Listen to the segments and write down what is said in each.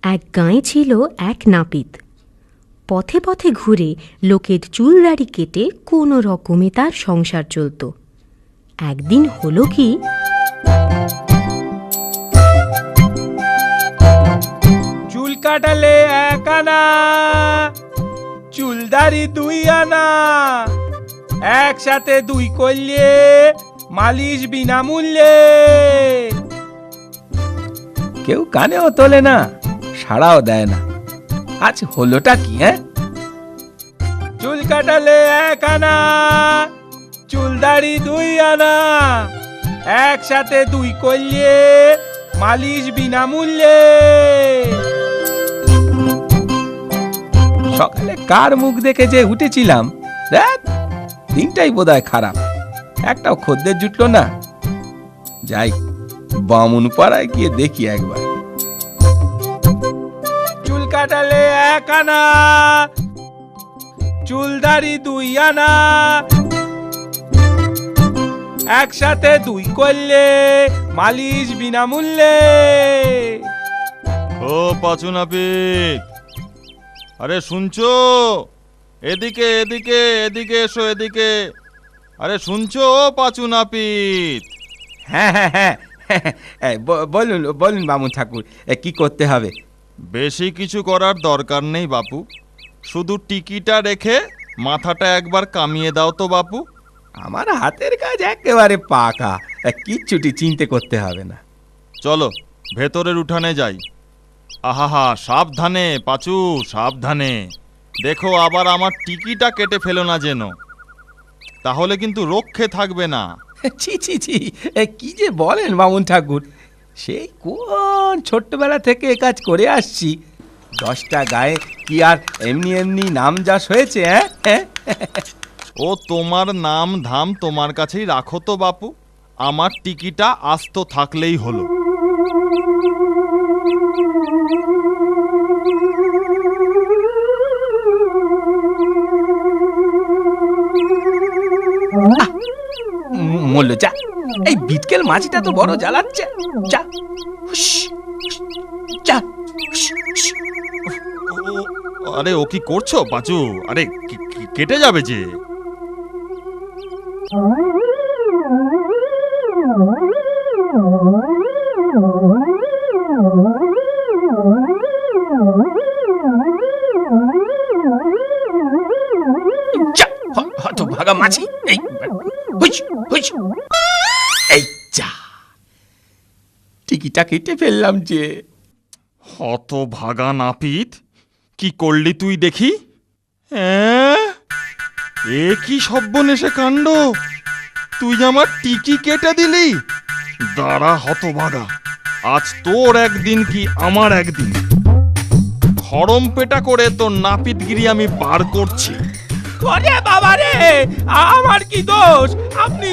এক গাঁয়ে ছিল এক নাপিত। পথে পথে ঘুরে লোকের চুল দাড়ি কেটে কোনো রকমে তার সংসার চলত। একদিন হলো কি, চুল কাটালে 1 আনা, চুলদারি 2 আনা, একসাথে 2 করলে মালিশ বিনামূল্যে। কেউ কানেও তোলে না, সাড়াও দেয় না। আজ হলোটা কি? চুল কাটালে 1 আনা, চুলদারি 2 আনা, একসাথে 2 করলে মালিশ বিনামূল্যে। সকালে কার মুখ দেখে যে উঠেছিলাম, দিনটাই বোধহয় খারাপ। একটাও খদ্দের জুটলো না। যাই বামুন পাড়ায় গিয়ে দেখি একবার। চুল কাটালে 1 আনা, চুলদারি 2 আনা, একসাথে 2 করলে মালিশ বিনামূল্যে। ও পাঁচু নাপিত, আরে শুনছো? এদিকে এদিকে এদিকে এসো, এদিকে। আরে শুনছো পাঁচু নাপিত? হ্যাঁ হ্যাঁ হ্যাঁ, বলুন বলুন বামুন ঠাকুর, কি করতে হবে? বেশি কিছু করার দরকার নেই বাপু, শুধু টিকিটা রেখে মাথাটা একবার কামিয়ে দাও তো বাপু। আমার হাতের কাজ একেবারে পাকা, কিচ্ছুটি চিন্তে করতে হবে না। চলো ভেতরের উঠানে যাই। আহা, সাবধানে পাঁচু, সাবধানে। দেখো আবার আমার টিকিটা কেটে ফেলো না যেন, তাহলে কিন্তু রক্ষে থাকবে না। ছি ছি ছি, কি যে বলেন বামুন ঠাকুর, সেই কোন ছোট্টবেলা থেকে এ কাজ করে আসছি। 10টা গায়ে কি আর এমনি এমনি নাম যশ হয়েছে? ও তোমার নাম ধাম তোমার কাছেই রাখো তো বাপু, আমার টিকিটা আস্ত থাকলেই হলো। মল্ল যা, এই বিটকেল মাছিটা তো বড় জ্বালাচ্ছে। যা যা। আরে ও কি করছো পাঁচু? আরে কেটে যাবে যে। ভাগা মাছি, এই যা, টিকিটা কেটে ফেললাম যে। হত ভাগা নাপিত, কি করলি তুই দেখি? এ কি সর্বনেশে কাণ্ড! তুই আমার টিকি কেটে দিলি। দাঁড়া হত ভাগা, আজ তোর একদিন কি আমার একদিন। খড়ম পেটা করে তোর নাপিতগিরি আমি বার করছি। ওরে বাবা রে, আমার কি দোষ? আপনি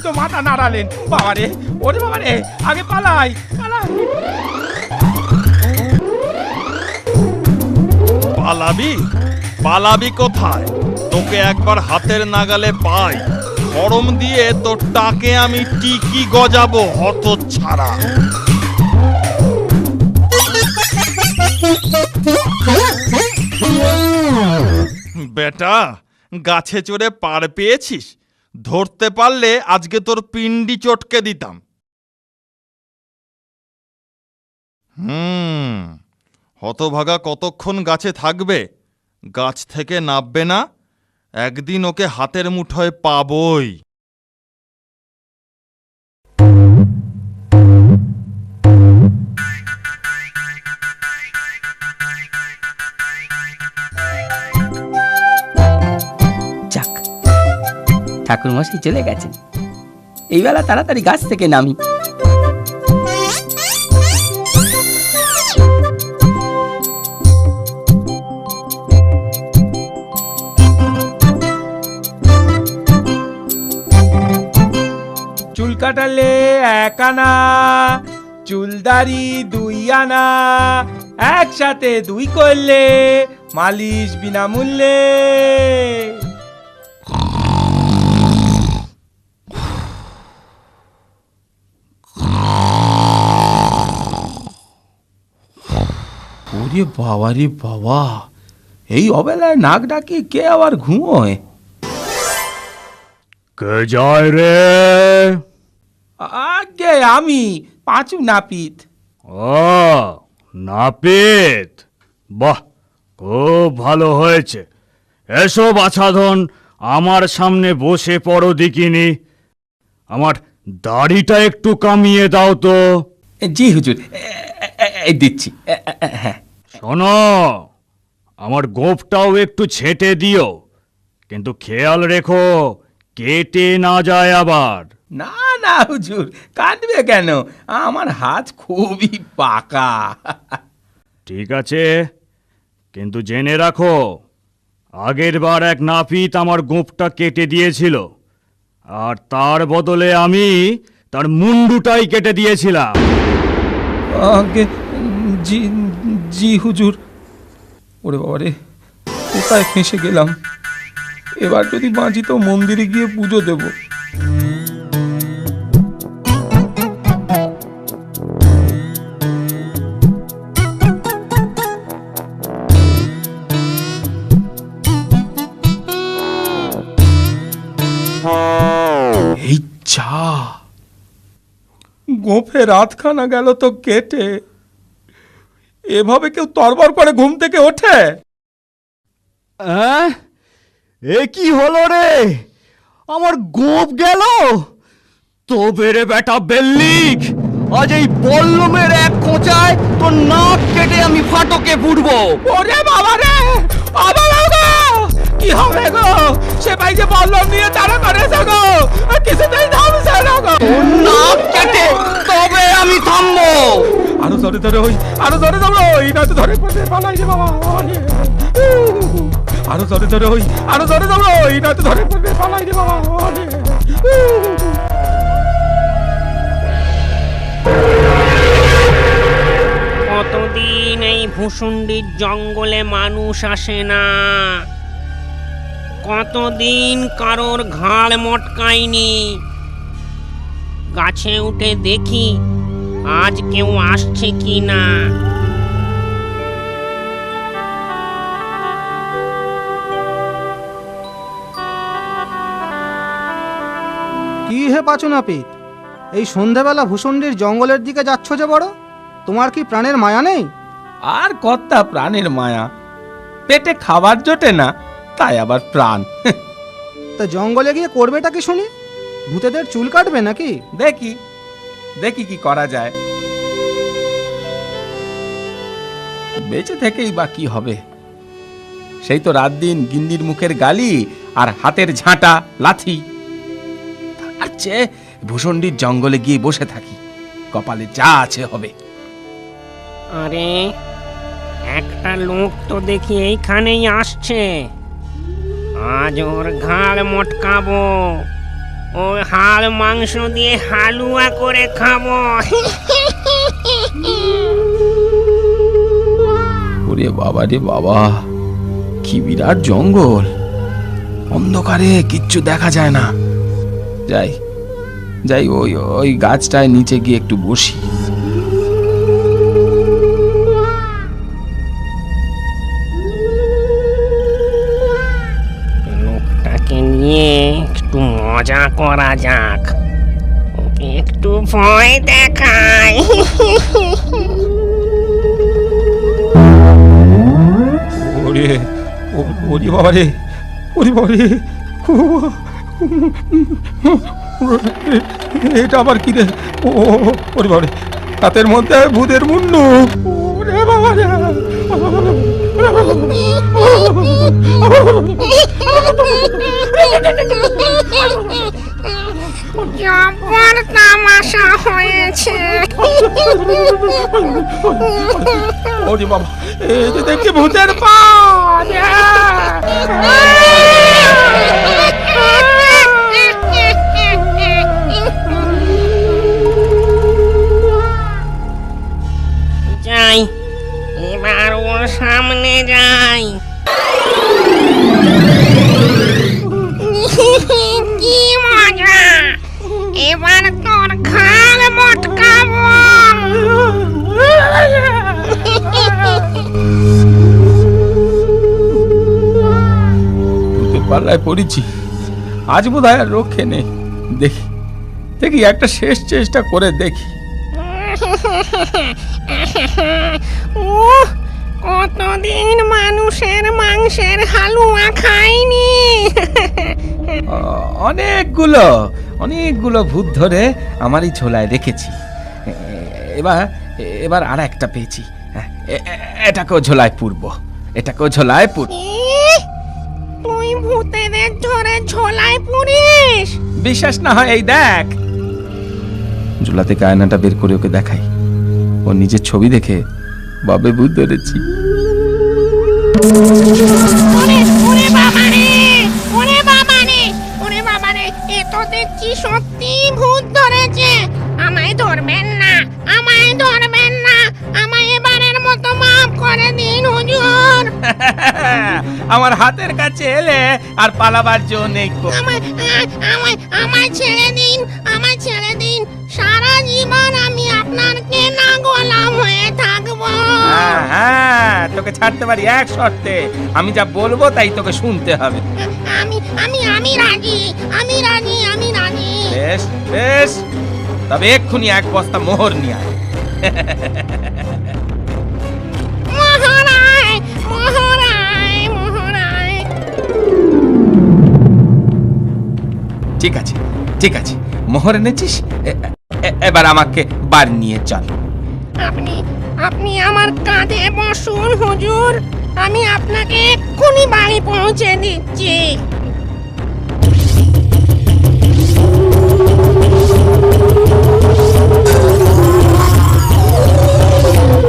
তো মাথা নাড়ালেন বাবা রে। ওরে বাবা রে, আগে পালাই পালাই। পালাবি? পালাবি কোথায়? তোকে একবার হাতের নাগালে পাই, খড়ম দিয়ে তোর টাকে আমি টিকি গজাবো হত ছাড়া। বেটা, গাছে চড়ে পার পেয়েছিস, ধরতে পারলে আজকে তোর পিন্ডি চটকে দিতাম। হতভাগা কতক্ষণ গাছে থাকবে? গাছ থেকে নামবে না। একদিন ওকে হাতের মুঠোয় পাবই। যাক, ঠাকুর মশাই চলে গেছেন, এই বেলা তাড়াতাড়ি গাছ থেকে নামি। চুল কাটালে 1 আনা, চুলদারি 2 আনা, একসাথে 2 করলে মালিশ বিনামূল্যে। ওরে বাবা রে বাবা, এই অবেলায় নাক ডাকি কে আবার ঘুমোয়? কে যায় রে? আগে আমি, পাঁচু নাপিত। ও নাপিত, বাহ, খুব ভালো হয়েছে। এসো বাছাধন, আমার সামনে বসে পড়ো দেখিনি। আমার দাড়িটা একটু কামিয়ে দাও তো। জি হুজুর, এই দিচ্ছি। হ্যাঁ, শোনো, আমার গোঁফটাও একটু ছেটে দিও, কিন্তু খেয়াল রেখো কেটে না যায় আবার। না না হুজুর, কাটবে কেন? আমার হাত খুবই পাকা। ঠিক আছে, কিন্তু জেনে রাখো, আগের বার এক নাপিত আমার গোঁফটা কেটে দিয়েছিল, আর তার বদলে আমি তার মুন্ডুটাই কেটে দিয়েছিলাম। আগে জি জি হুজুর। ওরে বাবা রে, কোথায় ফেঁসে গেলাম? এবার যদি বাঁচি তো মন্দিরে গিয়ে পুজো দেব। এই যা, গোঁফে রাতখানা গেল তো কেটে। এভাবে কেউ তরবর করে ঘুম থেকে ওঠে? এ কি হলো রে? আমার গোঁফ গেল? তবে রে বেটা বেল্লিক, আজ এই বল্লমের এক খোঁচায় তোর নাক কেটে আমি ফাটকে পুড়বো। ওরে বাবা রে, কি হবে গো? সে ভাই যে বল্লম নিয়ে তারা করেছে গো, কিছুতেই থামছে না গো। তোর নাক কেটে তবে আমি থামবো। আরো ধরে ধরে ওই, আরো ধরে ধরো ওই, না তো ধরে পড়ে পালাই রে বাবা। আরো ধরে ধরে ওই, আরো ধরে ধরো ওই, না তো ধরে পড়ে পালাই রে বাবা। কতদিন এই ভুসুন্ডির জঙ্গলে মানুষ আসে না, কতদিন কারোর ঘাড় মটকায়নি। গাছে উঠে দেখি আজ কেউ আসছে কি না। কি হে পাঁচু নাপিত, এই সন্ধেবেলা ভূষণ্ডির জঙ্গলের দিকে যাচ্ছ যে বড়? তোমার কি প্রাণের মায়া নেই? আর কর্তা প্রাণের মায়া, পেটে খাবার জোটে না, তাই আবার প্রাণ। তা জঙ্গলে গিয়ে করবেটা কি শুনি? ভূতেদের চুল কাটবে নাকি? দেখি দেখি কি করা যায়। বেঁচে থেকেই বা কি হবে? সেই তো রাত দিন গিন্নির মুখের গালি আর হাতের ঝাঁটা লাথি। তার চেয়ে ভূষণ্ডির জঙ্গলে গিয়ে বসে থাকি, কপালে যা আছে হবে। আরে, একটা লোক তো দেখি এইখানেই আসছে। আজ ওর ঘাড় মটকাবো, ওর হাড় মাংস দিয়ে হালুয়া করে খাবো। ওরে বাবা রে বাবা, কি বিরাট জঙ্গল! অন্ধকারে কিচ্ছু দেখা যায় না। যাই যাই, ওই ওই গাছটায় নিচে গিয়ে একটু বসি। লোকটাকে নিয়ে একটু মজা করা যাক, ওকে একটু ভয় দেখাই। ওরে ওরে বাবা রে, ওরে বাবা রে, এটা আবার কি রে? ওরে বাবা রে, হাতের মধ্যে ভূতের মুন্ডু। ওরে বাবা রে, জব্বর তামাশা হয়েছে। ওরে বাবা, এই যে দেখছি ভূতের পা। যাই, এবার ওর সামনে যাই। কি মজা! এবার তোর ঘাড় মটকাবো। পাল্লায় পড়েছি, আজ বোধহয় আর রক্ষে নেই। দেখি দেখি একটা শেষ চেষ্টা করে দেখি। কতদিন মানুষের মাংসের হালুয়া খাইনি। অনেকগুলো ভূত ধরে আমারই ঝোলায় রেখেছি। এবার এবার আর একটা পেয়েছি, এটাকেও ঝোলায় পুরবো, এটাকেও ঝোলায় পুরব। তুই ভূতেদের ধরে ঝোলায় পুরিস? বিশ্বাস না হয় এই দেখ। ঝোলা থেকে আয়নাটা বের করে ওকে দেখাই। ও নিজের ছবি দেখে বাবে ভূত ধরেছি। ওরে বাবারে, ওরে বাবারে, ওরে বাবারে, এ তো দেখছি সত্যি ভূত ধরেছে। আমায় ধরবেন না, আমায় ধরবেন না, আমায় এবারের মতো মাফ করে দিন হুজুর। আমার হাতের কাছে এলে আর পালাবার জো নেই। আমায় ছেড়ে দিন, আমায় ছেড়ে দিন। সারা জীবন আমি আপনার কেনা গোলাম হয়ে থাকবো। হ্যাঁ, তোকে ছাড়তে পারি এক শর্তে। আমি যা বলবো তাই তোকে শুনতে হবে। আমি রাজি, আমি রাজি, আমি রাজি। বেশ বেশ, তবে এক্ষুনি এক বস্তা মোহর নিয়ে আয়। মহারায়, মহারায়, মহারায়। ঠিক আছে ঠিক আছে, মোহর এনেছিস, এবার আমাকে বাড়ি নিয়ে চল। আপনি আমার কাঁধে বসুন হুজুর, আমি আপনাকে এক্ষুনি বাড়ি পৌঁছে দিচ্ছি।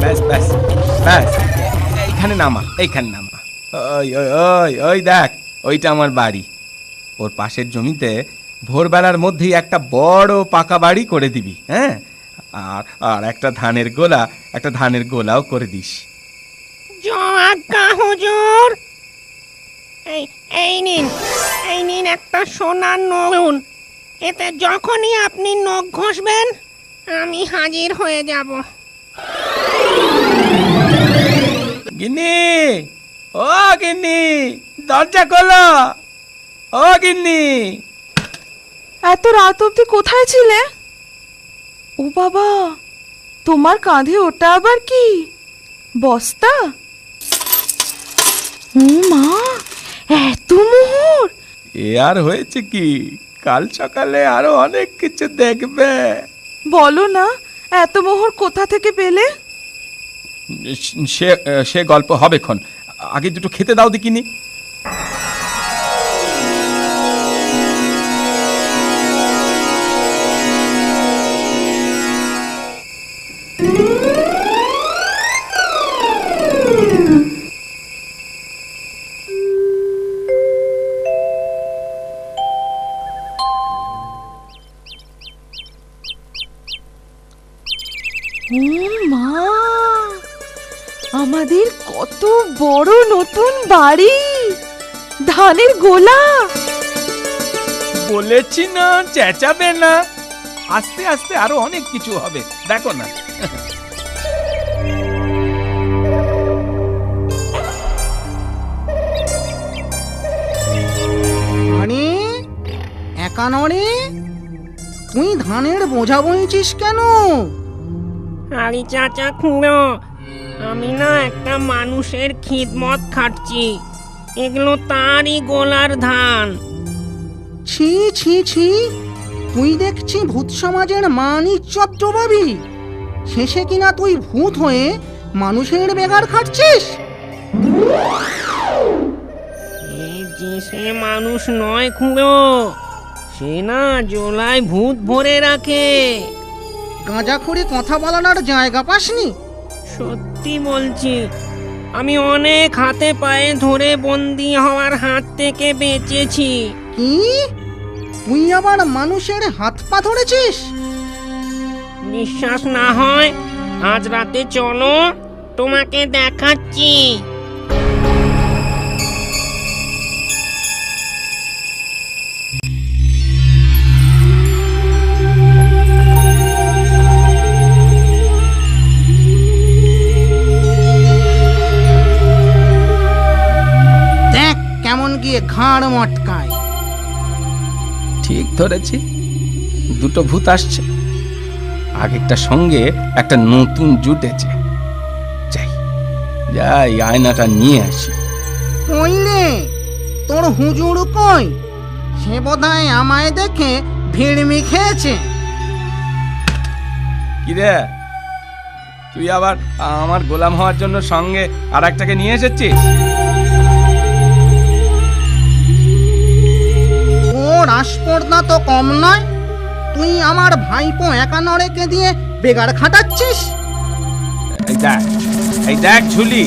ব্যাস ব্যাস ব্যাস, এইখানে নামা, এইখানে নামা। ওই ওই ওই ওই দেখ, ওইটা আমার বাড়ি। ওর পাশের জমিতে ভোরবেলার মধ্যেই একটা বড় পাকা বাড়ি করে দিবি। হ্যাঁ, আর আর একটা ধানের গোলাও করে দিস। আজ্ঞা হুজুর। এই নিন একটা সোনার নূন। এতে যখনই আপনি নখ ঘষবেন আমি হাজির হয়ে যাব। গিন্নি, ও গিন্নি, দরজা খোলো। ও গিন্নি। এত রাত অবধি কোথায় ছিলে? ও বাবা, তোমার কাঁধে ওটা আবার কি? বস্তা? ও মা, এত মোহর! এ আর হয়েছে কি, কাল সকালে আরো অনেক কিছু দেখবে। বলো না, এত মোহর কোথা থেকে পেলে? সে গল্প হবে খন, আগে দুটো খেতে দাও দেখিনি। ও মা, আমাদের কত বড় নতুন বাড়ি, ধানের গোলা। বলেছি না চেঁচাবে না, আস্তে আস্তে আরো অনেক কিছু হবে, দেখো না। আরে একানরে, তুই ধানের বোঝা বইছিস কেন? আরে চাচা খুঁড়ো, আমি না একটা মানুষের খিদমত খাটছি। এগুলো তারই গোলার ধান। ছি ছি ছি, তুই দেখছি ভূত সমাজের মান ইজ্জত ডোবাবি। শেষে কিনা তুই ভূত হয়ে মানুষের বেগার খাটছিস। সে মানুষ নয় খুঁড়ো, সে না জোলায় ভূত ভরে রাখে। গাঁজা খুঁড়ে কথা বলানোর জায়গা পাসনি? সত্যি বলছি, আমি অনেক হাতে পায়ে ধরে বন্দি হওয়ার হাত থেকে বেঁচেছি। কি, তুই আবার মানুষের হাত পা ধরেছিস? বিশ্বাস না হয় আজ রাতে চলো, তোমাকে দেখাচ্ছি। দেখ কেমন গিয়ে দিয়ে ঘাড় মটকায়। ঠিক ধরেছি, দুটো ভূত আসছে, আগেরটার সঙ্গে একটা নতুন জুটেছে। যাই যাই আয়নাটা নিয়ে আসি। কইলে তোর হুজুর কই? সে বোধহয় আমায় দেখে ভিড়মি খেয়েছে। কিরে, তুই আবার আমার গোলাম হওয়ার জন্য সঙ্গে আর একটাকে নিয়ে এসেছিস? ওর আসপর্দা তো কম নয়। তুই আমার ভাইপো একানরেকে দিয়ে বেগার খাটাচ্ছিস। এই দেখ ঝুলি,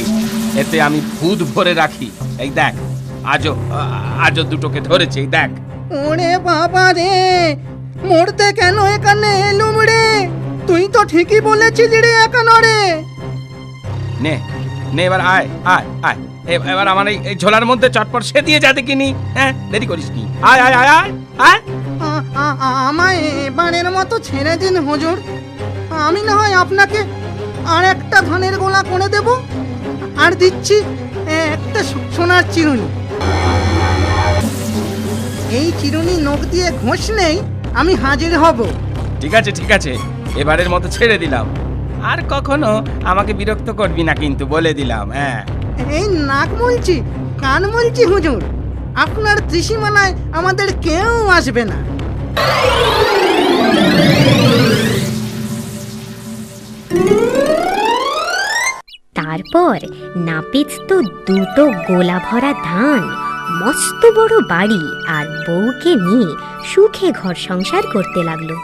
এতে আমি ভূত ভরে রাখি। এই দেখ, আজও দুটোকে ধরেছে। এই দেখ। ওরে বাবা রে, মরতে কেন এখানে এলুম রে? তুই তো ঠিকই বলেছিলি রে একানরে। নে নে, এবার আয় আয় আয়, এবার আমার এই ঝোলার মধ্যে চটপট সে দিয়ে যা দেখিনি। হ্যাঁ, দেরি করিস নি। আয় আয় আয় আয় আয়। আমায় এবারের মতো ছেড়ে দিন হুজুর। আমি না হয় আপনাকে আর একটা ধানের গোলা করে দেব, আর দিচ্ছি একটা সোনার চিরুনি। এই চিরুনি নখ দিয়ে ঘষলেই আমি হাজির হব। ঠিক আছে ঠিক আছে, এবারের মতো ছেড়ে দিলাম। আর কখনো আমাকে বিরক্ত করবি না কিন্তু, বলে দিলাম। হ্যাঁ, এই নাক মুলছি, কান মুলছি হুজুর, আপনার ত্রিসীমানায় আমাদের কেউ আসবে না। তারপর নাপিত তো দুটো গোলা ভরা ধান, মস্ত বড় বাড়ি আর বউকে নিয়ে সুখে ঘর সংসার করতে লাগলো।